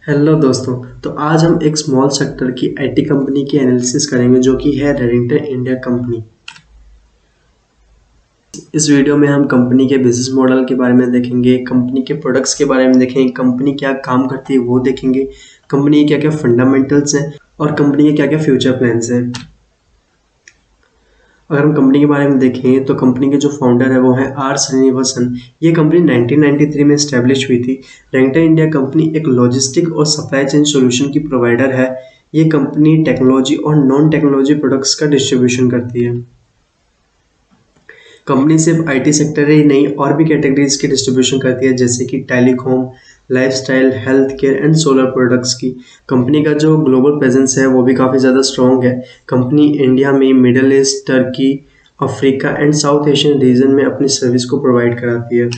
Hello दोस्तों। तो आज हम एक स्मॉल सेक्टर की आईटी कंपनी की एनालिसिस करेंगे जो कि है रेडिंगटन इंडिया कंपनी। इस वीडियो में हम कंपनी के बिजनेस मॉडल के बारे में देखेंगे, कंपनी के प्रोडक्ट्स के बारे में देखेंगे, कंपनी क्या काम करती है वो देखेंगे, कंपनी के क्या क्या फंडामेंटल्स हैं और कंपनी के क्या क्या फ्यूचर प्लान्स हैं। अगर हम कंपनी के बारे में देखें तो कंपनी के जो फाउंडर है वो है आर श्रीनिवासन। ये कंपनी 1993 में स्टैब्लिश हुई थी। रेडिंगटन इंडिया कंपनी एक लॉजिस्टिक और सप्लाई चेन सॉल्यूशन की प्रोवाइडर है। ये कंपनी टेक्नोलॉजी और नॉन टेक्नोलॉजी प्रोडक्ट्स का डिस्ट्रीब्यूशन करती है। कंपनी सिर्फ आईटी सेक्टर ही नहीं और भी कैटेगरीज की डिस्ट्रीब्यूशन करती है, जैसे कि telecom, lifestyle, health care and solar products की। कंपनी का जो ग्लोबल प्रेजेंस है वो भी काफ़ी ज़्यादा स्ट्रॉन्ग है। कंपनी इंडिया में, middle east, Turkey, Africa and south Asian region में अपनी सर्विस को प्रोवाइड कराती है।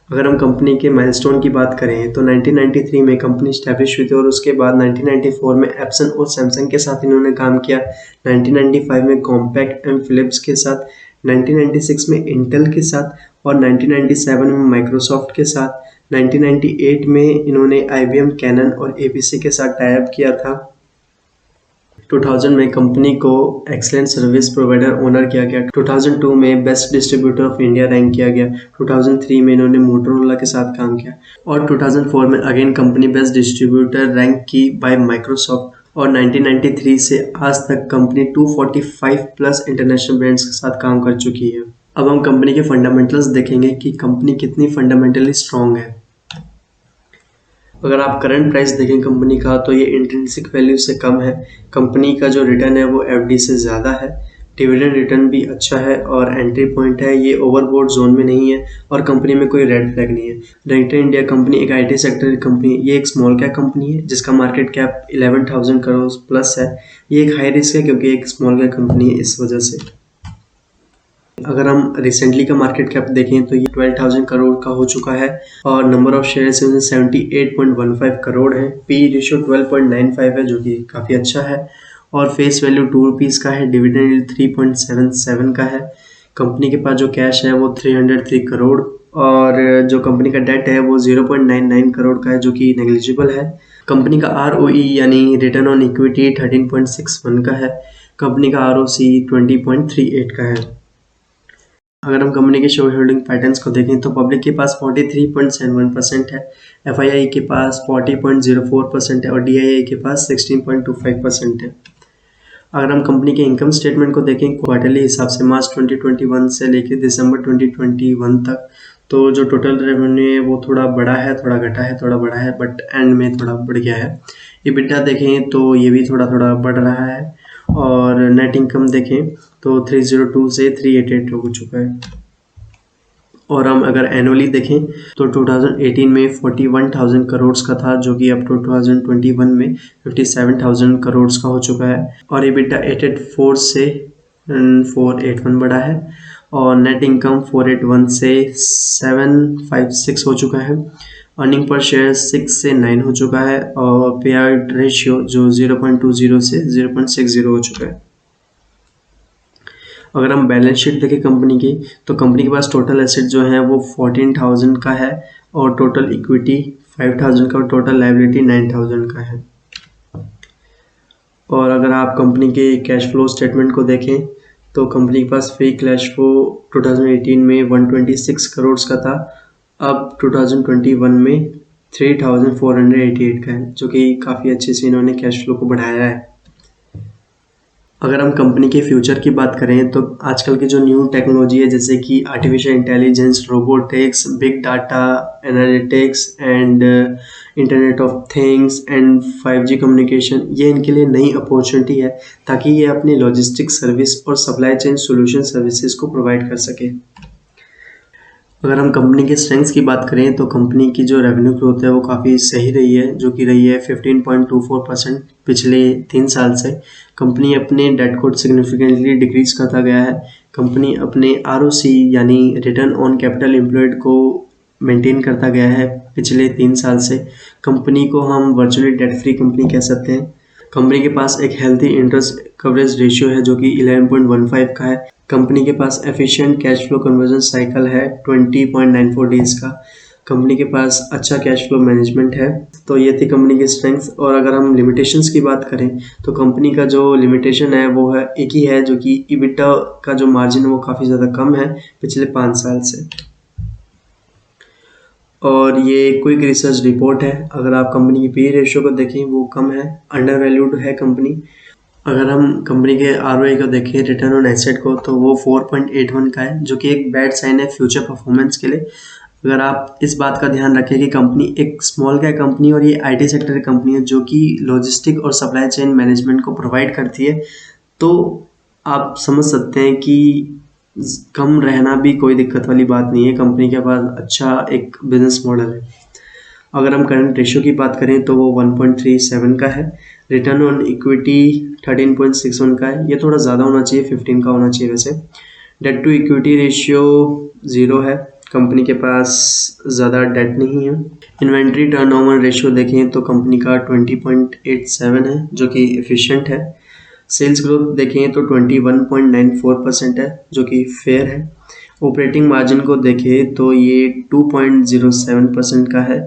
अगर हम कंपनी के माइलस्टोन की बात करें तो 1993 में कंपनी स्टैब्लिश हुई थी और उसके बाद 1994 में एप्सन और सैमसंग के साथ इन्होंने काम किया। 1995 में कॉम्पैक्ट एंड फिलिप्स के साथ, 1996 में इंटेल के साथ और 1997 में माइक्रोसॉफ्ट के साथ। 1998 में इन्होंने IBM, कैनन और ABC के साथ टाई अप किया था। 2000 में कंपनी को एक्सलेंट सर्विस प्रोवाइडर ऑनर किया गया। 2002 में best distributor of India rank किया गया। 2003 में इन्होंने मोटोरोला के साथ काम किया और 2004 में again company best distributor rank की बाय माइक्रोसॉफ्ट। और 1993 से आज तक कंपनी 245 प्लस इंटरनेशनल ब्रांड्स के साथ काम कर चुकी है। अब हम कंपनी के फंडामेंटल्स देखेंगे कि कंपनी कितनी फंडामेंटली स्ट्रॉन्ग है। अगर आप करंट प्राइस देखें कंपनी का तो ये इंट्रिंसिक वैल्यू से कम है। कंपनी का जो रिटर्न है वो एफडी से ज़्यादा है। डिविडेंड रिटर्न भी अच्छा है और एंट्री पॉइंट है, ये ओवरबोर्ड जोन में नहीं है और कंपनी में कोई रेड फ्लैग नहीं है। रेडिंगटन इंडिया कंपनी एक आईटी सेक्टर की कंपनी है। ये एक स्मॉल कैप कंपनी है जिसका मार्केट कैप 11,000 करोड़ प्लस है। ये एक हाई रिस्क है क्योंकि एक स्मॉल कैप कंपनी है, इस वजह से। अगर हम रिसेंटली का मार्केट कैप देखें तो ये 12,000 करोड़ का हो चुका है और नंबर ऑफ शेयर्स 78.15 करोड़ है। पी रेशियो 12.95 है जो कि काफ़ी अच्छा है और फेस वैल्यू 2 रुपीज़ का है। डिविडेंड 3.77 का है। कंपनी के पास जो कैश है वो 303 करोड़ और जो कंपनी का डेट है वो 0.99 करोड़ का है जो कि नेग्लिजिबल है। कंपनी का ROE यानी रिटर्न ऑन इक्विटी 13.61 का है। कंपनी का ROC 20.38 का है। अगर हम कंपनी के शेयर होल्डिंग पैटर्न्स को देखें तो पब्लिक के पास 43.71% है, FII के पास 40.04% है और DII के पास 16.25% है। अगर हम कंपनी के इनकम स्टेटमेंट को देखें क्वार्टरली हिसाब से मार्च 2021 से लेकर दिसंबर 2021 तक, तो जो टोटल रेवेन्यू है वो थोड़ा बढ़ा है, थोड़ा घटा है, थोड़ा बढ़ा है, बट एंड में थोड़ा बढ़ गया है। EBITDA देखें तो ये भी थोड़ा थोड़ा बढ़ रहा है और नेट इनकम देखें तो 302 से 388 हो चुका है। और हम अगर एनुअली देखें तो 2018 में 41,000 करोड़ का था जो कि अब 2021 में 57,000 करोड़ का हो चुका है और EBITDA 884 से 481 बढ़ा है और नेट इनकम 481 से 756 हो चुका है। अर्निंग पर शेयर 6 से 9 हो चुका है और पे आउट रेशियो जो 0.20 से 0.60 हो चुका है। अगर हम बैलेंस शीट देखें कंपनी की तो कंपनी के पास टोटल एसेट जो है वो 14,000 का है और टोटल इक्विटी 5,000 का और टोटल लायबिलिटी 9,000 का है। और अगर आप कंपनी के कैश फ्लो स्टेटमेंट को देखें तो कंपनी के पास फ्री कैश फ्लो 2018 में 126 करोड़ का था, अब 2021 में 3,488 का है जो कि काफ़ी अच्छे से इन्होंने कैश फ्लो को बढ़ाया है। अगर हम कंपनी के फ्यूचर की बात करें तो आजकल की जो न्यू टेक्नोलॉजी है जैसे कि artificial intelligence, robotics, big data, analytics and internet of things and 5G communication, ये इनके लिए नई अपॉर्चुनिटी है ताकि ये अपनी लॉजिस्टिक सर्विस और सप्लाई चेन सॉल्यूशन सर्विसेज को प्रोवाइड कर सके। अगर हम कंपनी के स्ट्रेंथ्स की बात करें तो कंपनी की जो रेवेन्यू ग्रोथ है वो काफ़ी सही रही है जो कि रही है 15.24% पिछले 3 साल से। कंपनी अपने डेट को सिग्निफिकेंटली डिक्रीज करता गया है। कंपनी अपने ROC यानी रिटर्न ऑन कैपिटल एम्प्लॉयड को मेंटेन करता गया है पिछले 3 साल से। कंपनी को हम वर्चुअली डेट फ्री कंपनी कह सकते हैं। कंपनी के पास एक हेल्थी इंटरेस्ट कवरेज रेशियो है जो कि 11.15 का है। कंपनी के पास efficient cash flow conversion cycle है 20.94 डेज का। कंपनी के पास अच्छा कैश फ्लो मैनेजमेंट है। तो ये थी कंपनी की स्ट्रेंथ्स। और अगर हम लिमिटेशंस की बात करें तो कंपनी का जो लिमिटेशन है वो है एक ही है, जो कि EBITDA का जो मार्जिन है वो काफ़ी ज़्यादा कम है पिछले 5 साल से। और ये क्विक रिसर्च रिपोर्ट है। अगर आप कंपनी की पी रेशियो को देखें वो कम है, अंडर वैल्यूड है कंपनी। अगर हम कंपनी के ROI को देखें, रिटर्न ऑन एसेट को, तो वो 4.81 का है, जो कि एक बैड साइन है फ्यूचर परफॉर्मेंस के लिए। अगर आप इस बात का ध्यान रखें कि कंपनी एक स्मॉल कैप कंपनी और ये IT सेक्टर की कंपनी है जो कि लॉजिस्टिक और सप्लाई चेन मैनेजमेंट को प्रोवाइड करती है, तो आप समझ सकते हैं कि कम रहना भी कोई दिक्कत वाली बात नहीं है। कंपनी के पास अच्छा एक बिजनेस मॉडल है। अगर हम करंट रेशियो की बात करें तो वो 1.37 का है। रिटर्न ऑन इक्विटी 13.61 का है। ये थोड़ा ज़्यादा होना चाहिए, 15 का होना चाहिए वैसे। डेट टू इक्विटी रेशियो 0 है। कंपनी के पास ज़्यादा डेट नहीं है। इन्वेंट्री टर्नओवर रेशियो देखें तो कंपनी का 20.87 है, जो कि एफिशिएंट है। सेल्स ग्रोथ देखें तो 21.94% है, जो कि फेयर है। ऑपरेटिंग मार्जिन को देखें तो ये 2.07% का है।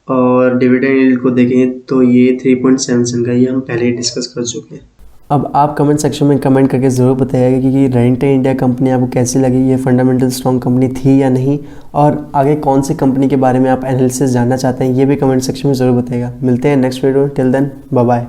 और डिविडेंड यील्ड को देखें तो ये 3.77 का, ये हम पहले ही डिस्कस कर चुके हैं। अब आप कमेंट सेक्शन में कमेंट करके ज़रूर बताइएगा कि रेंटे इंडिया कंपनी आपको कैसी लगी, ये फंडामेंटल स्ट्रॉन्ग कंपनी थी या नहीं, और आगे कौन सी कंपनी के बारे में आप एनालिसिस जानना चाहते हैं, ये भी कमेंट सेक्शन में ज़रूर बताइएगा। मिलते हैं next video, till then bye bye.